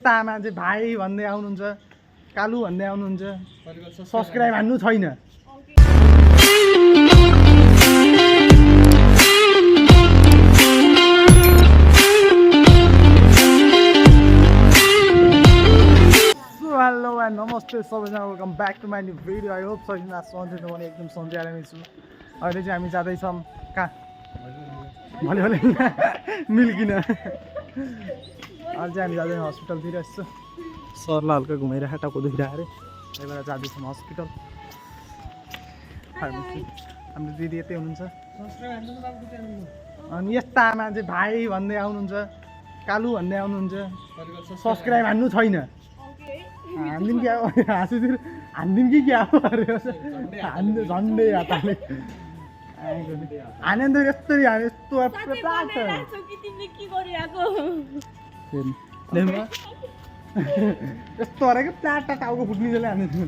तामा चाहिँ भाइ भन्दै आउनुहुन्छ, कालु भन्दै आउनुहुन्छ, सब्सक्राइब हान्नु छैन। हेलो एन्ड नमस्ते सबैजना, welcome back to my new video. I hope सबैजना सन्चै छ। भने एकदम सन्चै नै छु। अहिले चाहिँ हामी जाँदैछौँ कहाँ भले भले मिल्किन। अहिले चाहिँ हामी जाँदैछौँ हस्पिटलतिर। यसो सरलाई हल्का घुमाइरहेको टाउको दुखिरहेको अरे, त्यही भएर जाँदैछौँ हस्पिटल। हाम्रो दिदी यतै हुनुहुन्छ। अनि यस्ता आमा चाहिँ भाइ भन्दै आउनुहुन्छ, कालु भन्दै आउनुहुन्छ, सब्सक्राइब हान्नु छैन। हान्दिम क्या हाँसिदिनु, हान्दिम कि क्या हो अरे, हान्नु झन्डै हातले हाने त यस्तरी हाने, यस्तो यस्तो अरे कि प्लाटा टाउको फुट्ने जसले हाने थियो।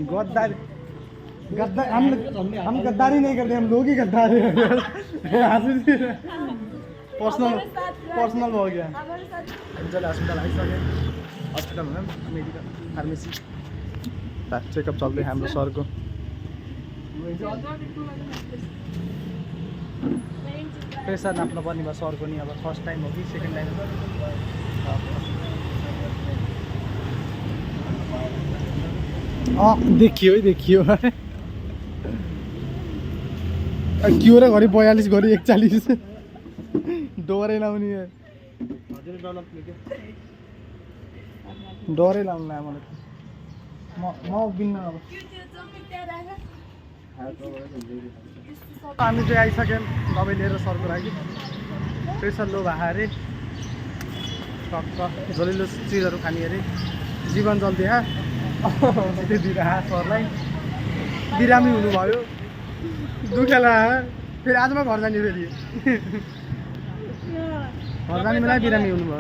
गद्दारी गद्दारी हम गद्दारी नहीं करते, हम लोग ही गद्दारी हैं। पर्सनल हो गया। चलो हस्पिटल आइसक्यो। हस्पिटल भनौँ मेडिकल फार्मेसी चेकअप चल्दै हाम्रो सरको। प्रेसर नाप्नु पर्ने भयो सरको नि। अब फर्स्ट टाइम हो कि सेकेन्ड टाइम? देखियो है, देखियो क्यों रे घरि 42 घरि 41 डरै लाउने, डरै लाउनु ला मलाई। म बिन्न। अब हामी चाहिँ आइसक्यौँ दबाई लिएर सरको लागि। प्रेसर लो भएको अरे, टक्क झोलिलो चिजहरू खाने अरे, जीवन जल्दिया दिइरह सरलाई। बिरामी हुनुभयो, दुखेला। फेरि आजमा घर जाने, फेरि घर जाने बेला बिरामी हुनुभयो।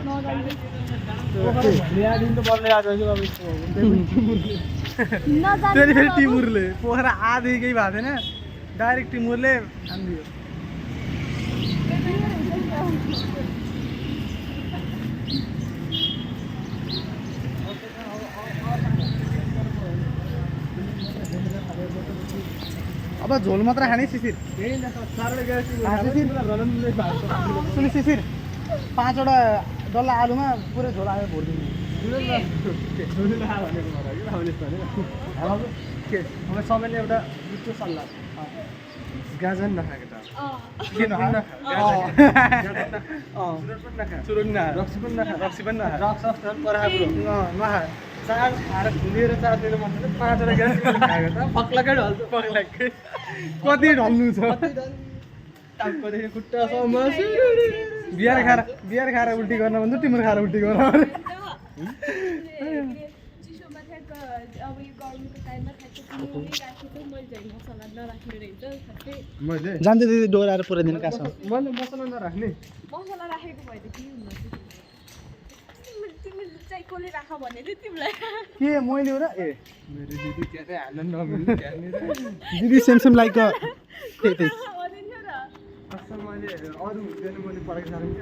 फेरि टिमुरले पोखरा आधी केही भएको थिएन, डाइरेक्ट टिमुरले हानिदियो। अब झोल मात्र खाने शिशिर। सुनि शिशिर, 5वटा डल्ला आलुमा पुरै झोल आएर भोलिदिनु। अब सबैले एउटा मिठो सल्लाह, गाजर नखाएको त के नखा, चुरुङ नखा, रक्सी पनि नखा, रक्सी पनि नखा, नखा। चार खाएर खुलेर चार दिनु मन पर्छ। 5वटा ग्यास खाएको त पक्लाकै ढल्छ, पक्लाकै। कति ढल्नु छ? टाउकोदेखि खुट्टासम्म। बिहार खाएर उल्टी गर्न भन्छ, तिम्रो खाएर उल्टी गर। जान्दै दिदी डोराएर पुऱ्याइदिनु कहाँ छ? मैले मसला नराख्ने। मसला राखेको भए त के हुनु के मैले हो र? ए मेरो दिदी के अरे हाल्न नमिल्ने दिदी सेम लाइक त्यही असल मैले अरू हुँदैन, मैले पढाइ साह्रै के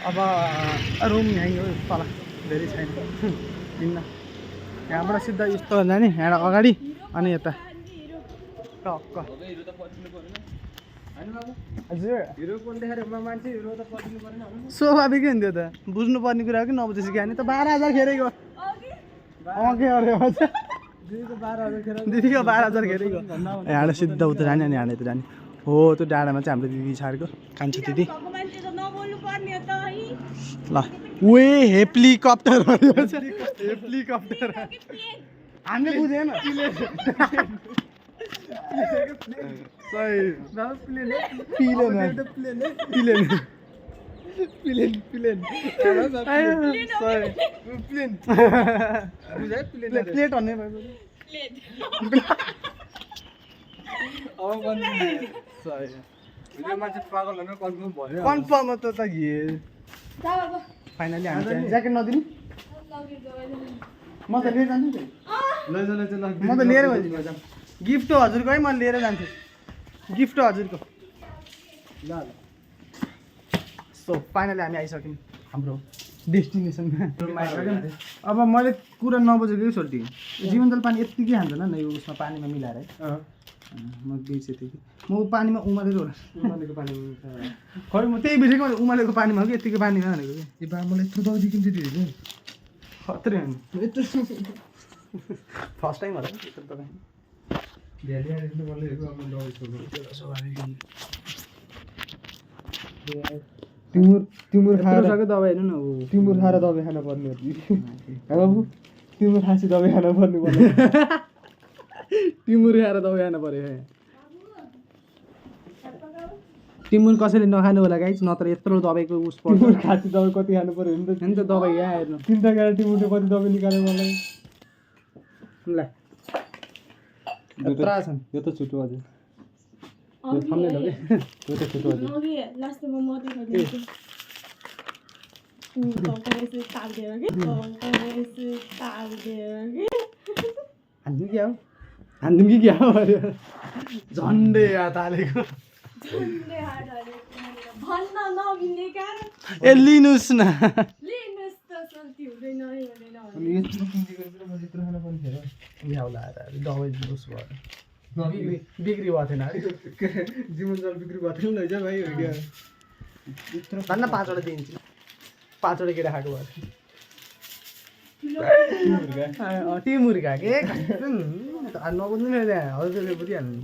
अब रुम यहीँ हो तल, धेरै छैन किन्न। यहाँबाट सिधा यस्तो जाने, यहाँ अगाडि अनि यता टक्क। स्वाभाविकै हुन्थ्यो त, बुझ्नुपर्ने कुरा हो कि नबुझेपछि क्या। त 12,000 खेरेको के अरे दिदीको 12,000 खेरेको। यहाँ सिधा उता जाने अनि यहाँ यता जाने हो। त्यो डाँडामा चाहिँ हाम्रो दिदी छाडेको कान्छी दिदी। ल वे हेप्लिकप्टर, हेप्लिकप्टर हामीले बुझेन। प्लेट भन्ने कन्फर्म त फाइनली हामी ज्याकेट नदिनु म त लिएर जान्छु नि म त लिएर गइदिनु गिफ्ट हो हजुरको है म लिएर जान्छु गिफ्ट हो हजुरको ल सो फाइनली हामी आइसक्यौँ हाम्रो डेस्टिनेसनमा अब मैले कुरा नबुझेकै छोडिदिएँ जीवनजल पानी यत्तिकै हाल्दैन न यो उसमा पानीमा मिलाएर है म बिर्सेँ कि म पानीमा उमालेको होला उमालेको पानीमा खै म त्यही बिर्सेको उमालेको पानीमा कि यत्तिकै पानीमा भनेको कि यो बाबुलाई यत्रो दबाई दिन्छ दिदी खत्रै हो यत्रो फर्स्ट टाइम होला नि यत्रो दबाई तिमुर खाएर दबाई हेर्नु न तिमुर खाएर दबाई खान पर्ने हो बाबु तिमुर खाँसी दबाई खान पर्ने तिमुर खाएर दबाई खान पर्यो तिमुर कसैले नखानु होला गाइस नत्र यत्रो दबाईको उस पर्छ खाँसी दबाई कति खानु पर्यो नि त दबाई यहाँ हेर्नु तिनवटा गाडी तिमुरले कति दबाई निकाल्यो मलाई ल यत्रा छन् यो त छुटो अझै यो थम्ने हो कि यो त छुटो अझै लास्टमा म देखाइदिन्छु हान्दिउँ कि क्या हो झन्डै हात हालेको ए लिनुहोस् न दबाई दिनुहोस् भयो बिक्री भएको थिएन अरे जीवनजल बिक्री भएको थिएन लैजा भाइ भन्न 5 वटा दिन्छु 5 वटा केटा खाएको भयो टिमुर्गा के नबुझ्नु नि हजुरले बुझिहाल्नु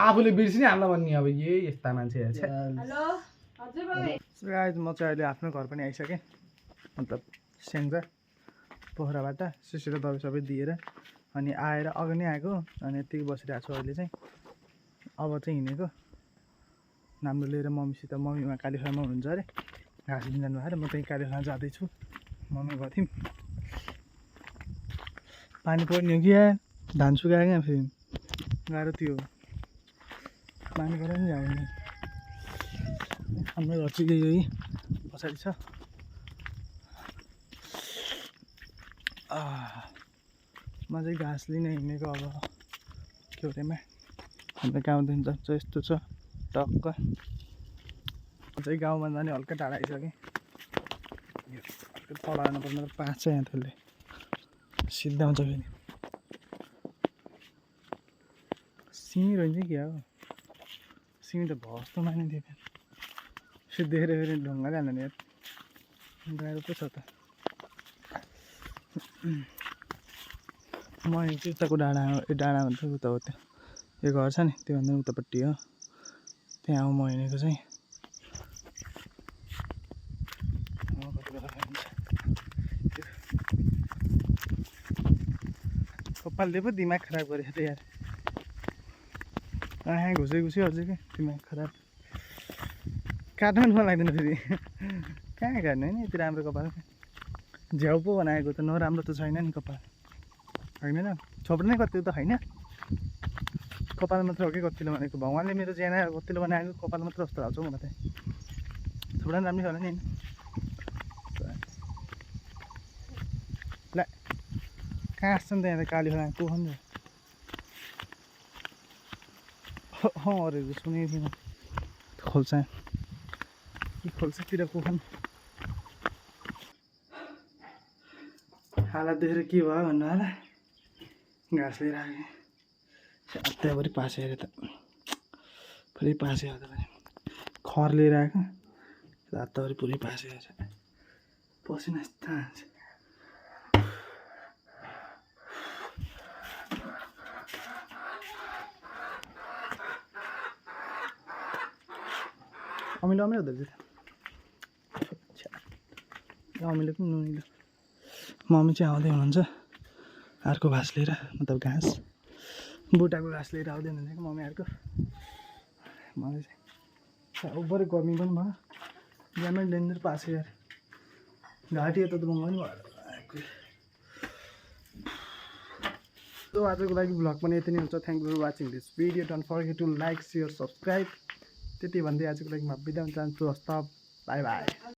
आफूले बिर्सिनै हाल्न भन्ने अब यस्ता मान्छे म चाहिँ अहिले आफ्नो घर पनि आइसकेँ मतलब स्याङ्जा पोखराबाट सिसिरो दबाई सबै दिएर अनि आएर अघि नै आएको अनि यत्तिकै बसिरहेको छु अहिले चाहिँ अब चाहिँ हिँडेको नाम्रो लिएर मम्मीसित मम्मीमा कालीखोलामा हुनुहुन्छ अरे घाँस दिन जानुभयो अरे म त्यहीँ कालीखोला जाँदैछु मम्मी गएको थियौँ पानी पर्ने हो कि धान सुकायो क्या फेरि गाह्रो त्यो पानी परेर पनि जाँदैन हाम्रो घर चाहिँ यही पछाडि छ म चाहिँ घाँस लिन हिँडेको अब केउरेमा हाम्रो गाउँदेखि जान्छ यस्तो छ टक्क चाहिँ गाउँमा जाने हल्का टाढा आइसकेँ हल्का तल आउनु पर्ने 5 छ यहाँ त्यसले सिधा हुन्छ फेरि सिमी रहन्छ क्या हो सिमी त भस्तो मानिन्थ्यो फेरि देखेर फेरि ढुङ्गाले हाल्नु नि गाह्रो पो छ त म चाहिँ उताको डाँडा भन्छ उता हो त्यो यो घर छ नि त्योभन्दा उतापट्टि हो त्यहाँ हो म हिँडेको चाहिँ कपालले पो दिमाग खराब गरेको थियो यार आँखा घुसै अझै क्या दिमाग खराब काट्नु पनि मन लाग्दैन फेरि कहाँ काट्नु होइन यति राम्रो कपाल झ्याउ पो बनाएको त नराम्रो त छैन नि कपाल होइन न छोप्रो नै कति त होइन कपाल मात्र हो कि कतिले भनेको भगवान्ले मेरो ज्याना कतिले बनाएको कपाल मात्र जस्तो हाल्छ मलाई त छोप्रो पनि राम्रै होला नि ल कहाँ आँट्छ नि त यहाँ त कालीखोला कोखन अरे सुनेको थिएन खोल्सा खोल्सातिर कोखन हालत देखेर के भयो भन्नु होला घाँस लिएर आएँ हप्ताभरि पासे अरे त पुरै पासे हो त भने खर लिएर आएको हप्ताभरि पुरै पासे आएछ पसिना यस्तो हान्छ अमिलो हुँदो रहेछ अमिलो पनि नुनिलो मम्मी चाहिँ आउँदै हुनुहुन्छ अर्को घाँस लिएर मतलब घाँस बुटाको घाँस लिएर आउँदै हुनुहुन्छ कि मम्मी अर्को मलाई चाहिँ उब्बरै गर्मी पनि भयो बिहानै डेन्जर पासे यार घाँटी यता त महँगो नि भयो सो आजको लागि भ्लग पनि यति नै हुन्छ thank you for watching this video don't forget to like share subscribe त्यति भन्दै आजको लागि म बिदा हुन चाहन्छु। हस्त बाई बाई।